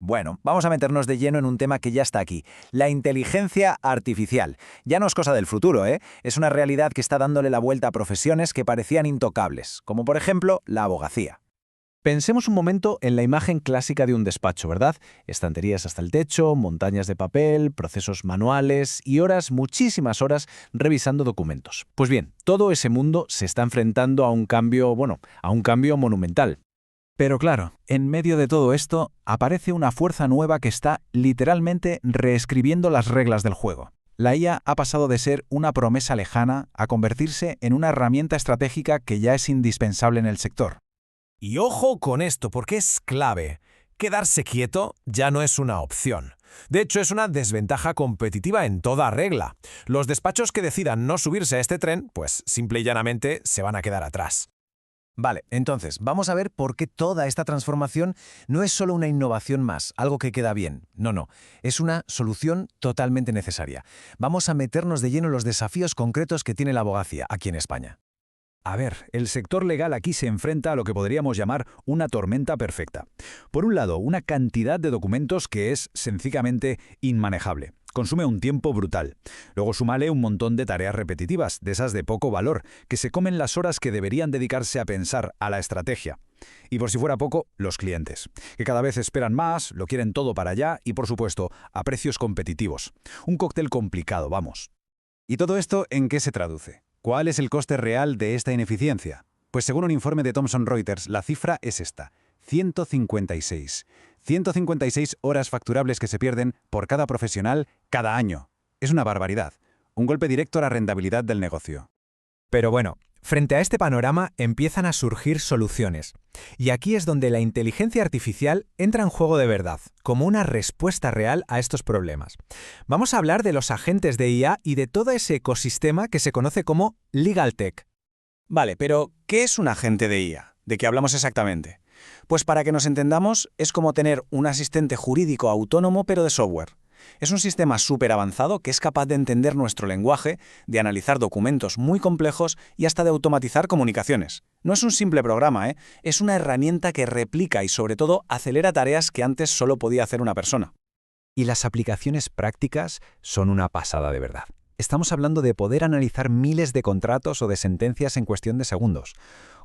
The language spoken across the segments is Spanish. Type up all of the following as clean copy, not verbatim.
Bueno, vamos a meternos de lleno en un tema que ya está aquí, la inteligencia artificial. Ya no es cosa del futuro, ¿eh? Es una realidad que está dándole la vuelta a profesiones que parecían intocables, como por ejemplo la abogacía. Pensemos un momento en la imagen clásica de un despacho, ¿verdad? Estanterías hasta el techo, montañas de papel, procesos manuales y horas, muchísimas horas, revisando documentos. Pues bien, todo ese mundo se está enfrentando a un cambio, a un cambio monumental. Pero claro, en medio de todo esto, aparece una fuerza nueva que está literalmente reescribiendo las reglas del juego. La IA ha pasado de ser una promesa lejana a convertirse en una herramienta estratégica que ya es indispensable en el sector. Y ojo con esto, porque es clave. Quedarse quieto ya no es una opción. De hecho, es una desventaja competitiva en toda regla. Los despachos que decidan no subirse a este tren, pues simple y llanamente se van a quedar atrás. Vale, entonces, vamos a ver por qué toda esta transformación no es solo una innovación más, algo que queda bien. No, es una solución totalmente necesaria. Vamos a meternos de lleno en los desafíos concretos que tiene la abogacía aquí en España. A ver, el sector legal aquí se enfrenta a lo que podríamos llamar una tormenta perfecta. Por un lado, una cantidad de documentos que es sencillamente inmanejable. Consume un tiempo brutal. Luego súmale un montón de tareas repetitivas, de esas de poco valor, que se comen las horas que deberían dedicarse a pensar, a la estrategia. Y por si fuera poco, los clientes, que cada vez esperan más, lo quieren todo para allá y, por supuesto, a precios competitivos. Un cóctel complicado, vamos. ¿Y todo esto en qué se traduce? ¿Cuál es el coste real de esta ineficiencia? Pues según un informe de Thomson Reuters, la cifra es esta: 156. 156 horas facturables que se pierden por cada profesional cada año. Es una barbaridad. Un golpe directo a la rentabilidad del negocio. Pero bueno, frente a este panorama empiezan a surgir soluciones. Y aquí es donde la inteligencia artificial entra en juego de verdad, como una respuesta real a estos problemas. Vamos a hablar de los agentes de IA y de todo ese ecosistema que se conoce como Legal Tech. Vale, pero ¿qué es un agente de IA? ¿De qué hablamos exactamente? Pues para que nos entendamos, es como tener un asistente jurídico autónomo pero de software. Es un sistema súper avanzado que es capaz de entender nuestro lenguaje, de analizar documentos muy complejos y hasta de automatizar comunicaciones. No es un simple programa, es una herramienta que replica y sobre todo acelera tareas que antes solo podía hacer una persona. Y las aplicaciones prácticas son una pasada de verdad. Estamos hablando de poder analizar miles de contratos o de sentencias en cuestión de segundos,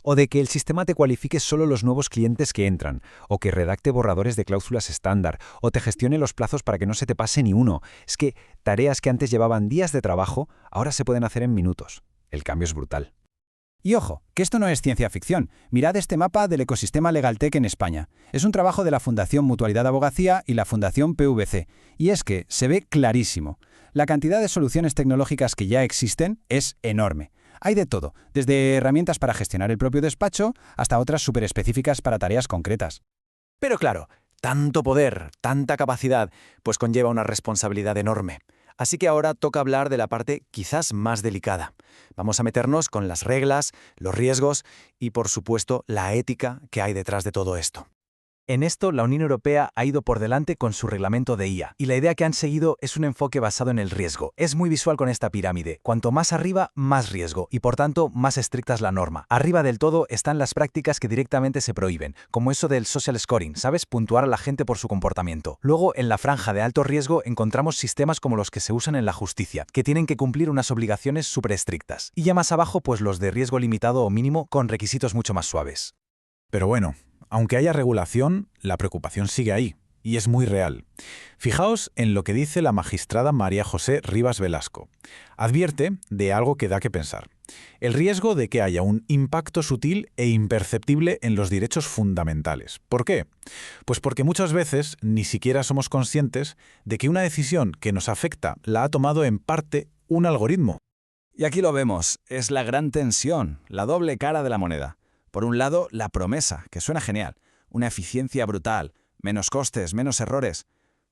o de que el sistema te cualifique solo los nuevos clientes que entran, o que redacte borradores de cláusulas estándar, o te gestione los plazos para que no se te pase ni uno. Es que tareas que antes llevaban días de trabajo, ahora se pueden hacer en minutos. El cambio es brutal. Y ojo, que esto no es ciencia ficción. Mirad este mapa del ecosistema LegalTech en España. Es un trabajo de la Fundación Mutualidad de Abogacía y la Fundación PVC. Y es que se ve clarísimo. La cantidad de soluciones tecnológicas que ya existen es enorme. Hay de todo, desde herramientas para gestionar el propio despacho hasta otras súper específicas para tareas concretas. Pero claro, tanto poder, tanta capacidad, pues conlleva una responsabilidad enorme. Así que ahora toca hablar de la parte quizás más delicada. Vamos a meternos con las reglas, los riesgos y, por supuesto, la ética que hay detrás de todo esto. En esto, la Unión Europea ha ido por delante con su reglamento de IA, y la idea que han seguido es un enfoque basado en el riesgo. Es muy visual con esta pirámide. Cuanto más arriba, más riesgo, y por tanto, más estricta es la norma. Arriba del todo están las prácticas que directamente se prohíben, como eso del social scoring, ¿sabes? Puntuar a la gente por su comportamiento. Luego, en la franja de alto riesgo, encontramos sistemas como los que se usan en la justicia, que tienen que cumplir unas obligaciones súper estrictas. Y ya más abajo, pues los de riesgo limitado o mínimo, con requisitos mucho más suaves. Pero bueno, aunque haya regulación, la preocupación sigue ahí, y es muy real. Fijaos en lo que dice la magistrada María José Rivas Velasco. Advierte de algo que da que pensar. El riesgo de que haya un impacto sutil e imperceptible en los derechos fundamentales. ¿Por qué? Pues porque muchas veces ni siquiera somos conscientes de que una decisión que nos afecta la ha tomado en parte un algoritmo. Y aquí lo vemos, es la gran tensión, la doble cara de la moneda. Por un lado, la promesa, que suena genial, una eficiencia brutal, menos costes, menos errores.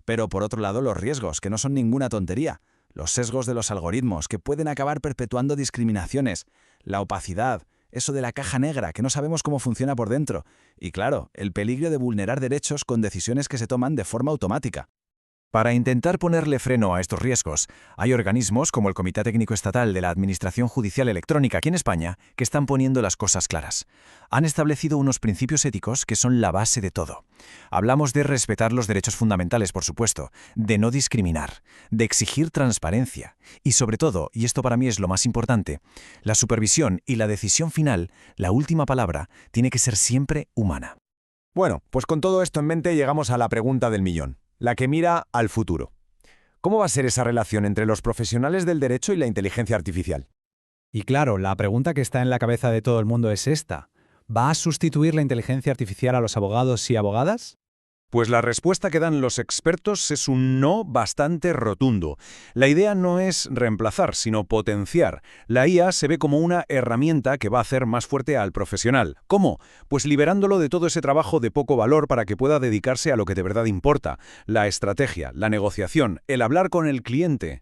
Pero por otro lado, los riesgos, que no son ninguna tontería, los sesgos de los algoritmos, que pueden acabar perpetuando discriminaciones, la opacidad, eso de la caja negra, que no sabemos cómo funciona por dentro, y claro, el peligro de vulnerar derechos con decisiones que se toman de forma automática. Para intentar ponerle freno a estos riesgos, hay organismos como el Comité Técnico Estatal de la Administración Judicial Electrónica aquí en España que están poniendo las cosas claras. Han establecido unos principios éticos que son la base de todo. Hablamos de respetar los derechos fundamentales, por supuesto, de no discriminar, de exigir transparencia y, sobre todo, y esto para mí es lo más importante, la supervisión y la decisión final, la última palabra, tiene que ser siempre humana. Bueno, pues con todo esto en mente llegamos a la pregunta del millón, la que mira al futuro. ¿Cómo va a ser esa relación entre los profesionales del derecho y la inteligencia artificial? Y claro, la pregunta que está en la cabeza de todo el mundo es esta. ¿Va a sustituir la inteligencia artificial a los abogados y abogadas? Pues la respuesta que dan los expertos es un no bastante rotundo. La idea no es reemplazar, sino potenciar. La IA se ve como una herramienta que va a hacer más fuerte al profesional. ¿Cómo? Pues liberándolo de todo ese trabajo de poco valor para que pueda dedicarse a lo que de verdad importa: la estrategia, la negociación, el hablar con el cliente.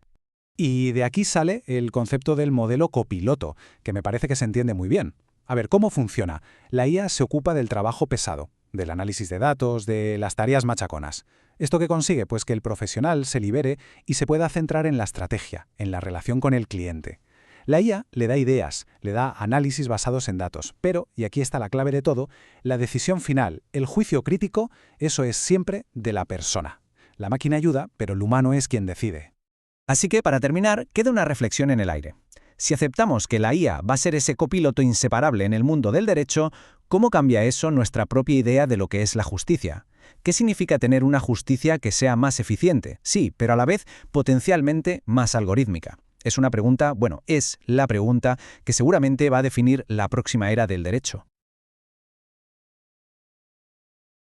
Y de aquí sale el concepto del modelo copiloto, que me parece que se entiende muy bien. A ver, ¿cómo funciona? La IA se ocupa del trabajo pesado, del análisis de datos, de las tareas machaconas. ¿Esto qué consigue? Pues que el profesional se libere y se pueda centrar en la estrategia, en la relación con el cliente. La IA le da ideas, le da análisis basados en datos, pero, y aquí está la clave de todo, la decisión final, el juicio crítico, eso es siempre de la persona. La máquina ayuda, pero el humano es quien decide. Así que, para terminar, queda una reflexión en el aire. Si aceptamos que la IA va a ser ese copiloto inseparable en el mundo del derecho, ¿cómo cambia eso nuestra propia idea de lo que es la justicia? ¿Qué significa tener una justicia que sea más eficiente? Sí, pero a la vez potencialmente más algorítmica. Es una pregunta, es la pregunta que seguramente va a definir la próxima era del derecho.